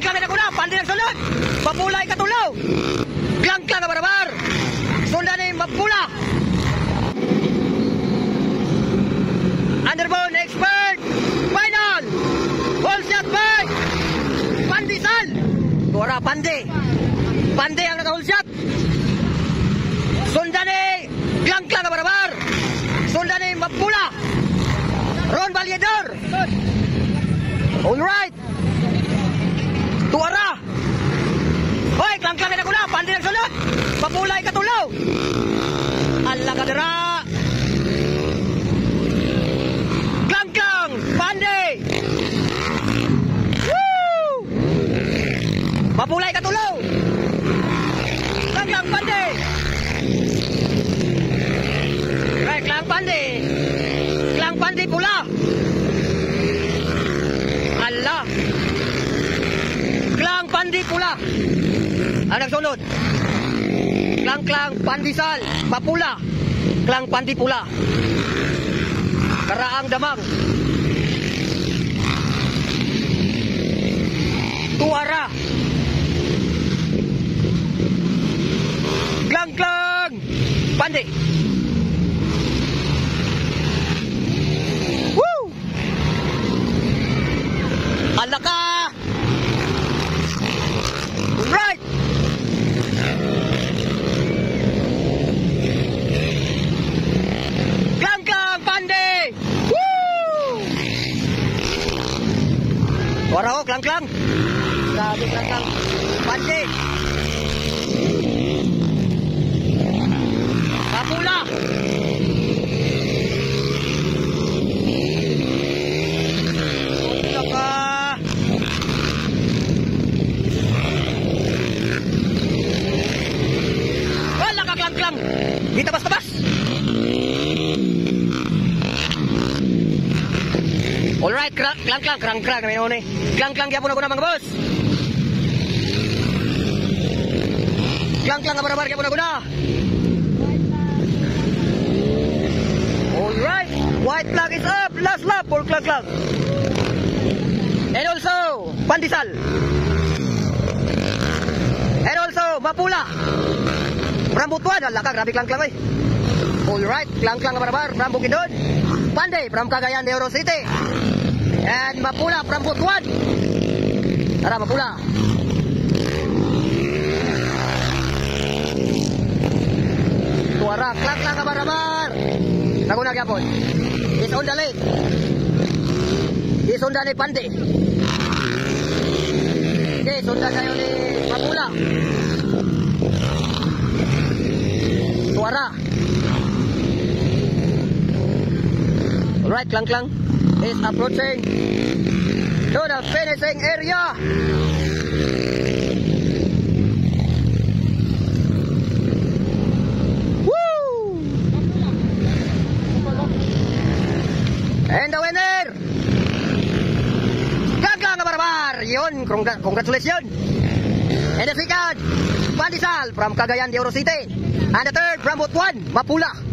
Klang-klang na kuna, pandi ang sunod. Mapulay katulaw. Klang-klang na barabar. Sundan ni mapula. Underbone expert. Final. Whole shot by Pandisal. Tuara Pandi. Pandi ang naka-whole shot. Sundan ni Klang-klang na barabar. Sundan ni mapula. Ron Valedor. Alright. Tuara. Hoy, Klang-klang na kuna, pandi ang sunod. Mapulay katulaw. Allah kadera. Klang-klang, pandi. Woo! Mapulay katulaw. Klang-klang, pandi. Right, Klang pandi. Klang pandi pula. Allah. Klang pandi pula. Ang nagsunod. Klang-klang pandisal. Mapula. Klang pandi pula. Karaang damang. Tuara. Klang-klang pandi. Woo! Alaka! Right! Klang-klang pandi! Woo! Tuara ko, Klang-klang. Sabi Klang-klang pandi. Mapula. Wala ka Klang-klang. Di tabas-tabas. Alright, Klang-klang, krang-krang namin ako ni. Klang-klang yapon ako na mga boss. Klang-klang na barabar yapon ako na. Alright, white flag is up. Last lap for Klang-klang. And also, Pandisal. And also, Mapula. Rambutuan, ala ka, grabe Klang-klang eh. Alright, Klang-klang na barabar from Bukidnon. Pandi from Cagayan de Oro City. And Mapula from Butuan. Tara, Mapula. Tuara, Klang-klang na barabar. Nagunag yapon. Is on the lake. Is on the Pandi. Okay, sundan tayo ni Mapula. Tuara. Alright, Klang-klang is approaching to the finishing area. Woo! And the winner, Klang-klang na barabar. Yun, congratulations. And the second, Pandisal from Cagayan de Oro City. And the third, from Butuan, Mapula.